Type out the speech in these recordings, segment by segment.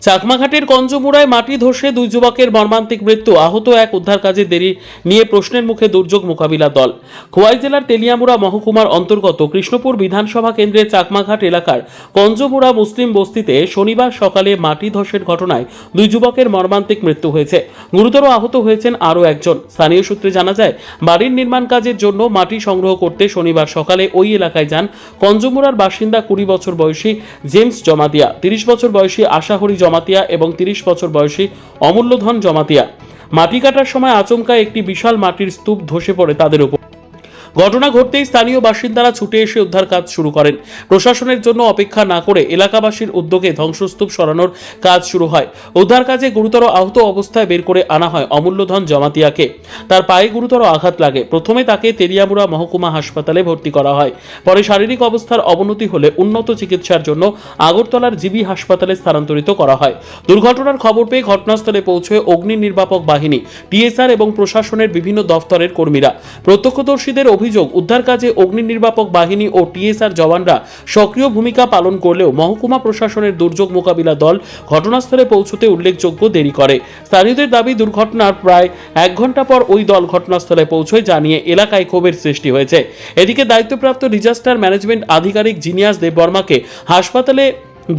চাকমাঘাটের কঞ্জমুড়ায় মাটি ধসে দুই যুবকের মর্মান্তিক মৃত্যু, আহত এক, উদ্ধার কাজে দেরি নিয়ে প্রশ্নের মুখে দুর্যোগ মোকাবিলা দল। খোয়াই জেলার তেলিয়ামুড়া মহকুমার অন্তর্গত কৃষ্ণপুর বিধানসভা কেন্দ্রের চাকমাঘাট এলাকার কঞ্জমুড়া মুসলিম বস্তিতে শনিবার সকালে মাটি ধসের ঘটনায় দুই যুবকের মর্মান্তিক মৃত্যু হয়েছে। গুরুতর আহত হয়েছেন আরও একজন। স্থানীয় সূত্রে জানা যায়, বাড়ির নির্মাণ কাজের জন্য মাটি সংগ্রহ করতে শনিবার সকালে ওই এলাকায় যান কঞ্জমুড়ার বাসিন্দা 20 বছর বয়সী জেমস জমাতিয়া, 30 বছর বয়সী আশাহরি জমাতিয়া এবং 30 বছর বয়সী অমূল্যধন জমাতিয়া। মাটি কাটার সময় আচমকা একটি বিশাল মাটির স্তূপ ধসে পড়ে তাদের উপর। ঘটনা ঘটতেই স্থানীয় বাসিন্দারা ছুটে এসে উদ্ধার কাজ শুরু করেন। প্রশাসনের জন্য অপেক্ষা না করে এলাকাবাসীর উদ্যোগে ধ্বংসস্তূপ সরানোর কাজ শুরু হয়। উদ্ধার কাজে গুরুতর আহত অবস্থায় বের করে আনা হয় অমূল্যধন জমাতিয়াকে। তার পায়ে গুরুতর আঘাত লাগে। প্রথমে তাকে তেলিয়ামুড়া মহকুমা হাসপাতালে ভর্তি করা হয়। পরে শারীরিক অবস্থার অবনতি হলে উন্নত চিকিৎসার জন্য আগরতলার জিবি হাসপাতালে স্থানান্তরিত করা হয়। দুর্ঘটনার খবর পেয়ে ঘটনাস্থলে পৌঁছয় অগ্নি নির্বাপক বাহিনী, টিএসআর এবং প্রশাসনের বিভিন্ন দফতরের কর্মীরা। প্রত্যক্ষদর্শীদের অভিযোগ, উদ্ধার কাজে অগ্নি নির্বাপক বাহিনী ও টিএসআর জওয়ানরা সক্রিয় ভূমিকা পালন করলেও মহকুমা প্রশাসনের দুর্যোগ মোকাবিলা দল ঘটনাস্থলে পৌঁছতে উল্লেখযোগ্য দেরি করে। স্থানীয়দের দাবি, দুর্ঘটনার প্রায় 1 ঘন্টা পর ওই দল ঘটনাস্থলে পৌঁছয়, জানিয়ে এলাকায় ক্ষোভের সৃষ্টি হয়েছে। এদিকে দায়িত্বপ্রাপ্ত ডিজাস্টার ম্যানেজমেন্ট আধিকারিক জিনিয়াস দেববর্মাকে হাসপাতালে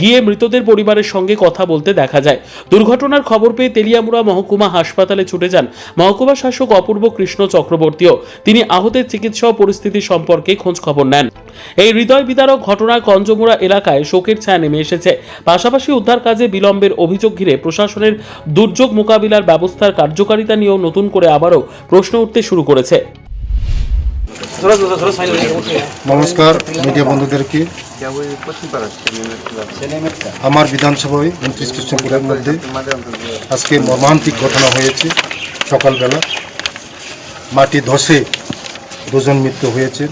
গিয়ে মৃতদের পরিবারের সঙ্গে কথা বলতে দেখা যায়। দুর্ঘটনার খবর পেয়ে তেলিয়ামুড়া মহকুমা হাসপাতালে ছুটে যান মহকুমা শাসক অপূর্ব কৃষ্ণ চক্রবর্তীও। তিনি আহতের চিকিৎসা ও পরিস্থিতি সম্পর্কে খোঁজ খবর নেন। এই হৃদয় বিদারক ঘটনায় কঞ্জমুড়া এলাকায় শোকের ছায়া নেমে এসেছে। পাশাপাশি উদ্ধার কাজে বিলম্বের অভিযোগ ঘিরে প্রশাসনের দুর্যোগ মোকাবিলার ব্যবস্থার কার্যকারিতা নিয়েও নতুন করে আবারও প্রশ্ন উঠতে শুরু করেছে। নমস্কার মিডিয়া বন্ধুদেরকে। আমার বিধানসভায় 29 কৃষ্ণপুরের মধ্যে আজকে মর্মান্তিক ঘটনা হয়েছে। সকালবেলা মাটি ধসে দুজন মৃত্যু হয়েছে।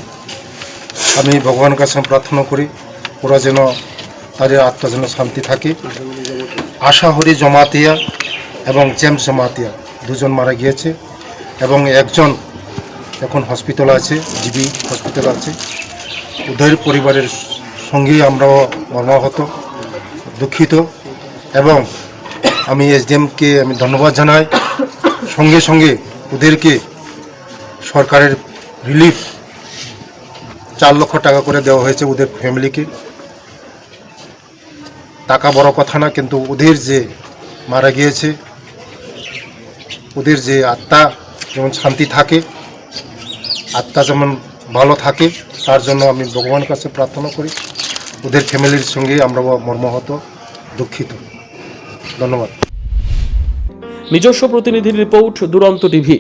আমি ভগবানের কাছে প্রার্থনা করি ওরা যেন, তাদের আত্মা যেন শান্তি থাকে। আশাহরি জমাতিয়া এবং জেমস জমাতিয়া দুজন মারা গিয়েছে এবং একজন এখন হসপিটালে আছে, জিবি হসপিটাল আছে। ওদের পরিবারের সঙ্গেই আমরাও মর্মাহত, দুঃখিত এবং আমি এসডিএমকে আমি ধন্যবাদ জানাই। সঙ্গে সঙ্গে ওদেরকে সরকারের রিলিফ 4 লক্ষ টাকা করে দেওয়া হয়েছে ওদের ফ্যামিলিকে। টাকা বড় কথা না, কিন্তু ওদের যে মারা গিয়েছে ওদের যে আত্মা যেমন শান্তি থাকে, আত্মা যেমন ভালো থাকে, তার জন্য আমি ভগবানের কাছে প্রার্থনা করি। ওদের ফ্যামিলির সঙ্গে আমরা মর্মাহত, দুঃখিত। ধন্যবাদ। নিজস্ব প্রতিনিধির রিপোর্ট, দুরন্ত টিভি।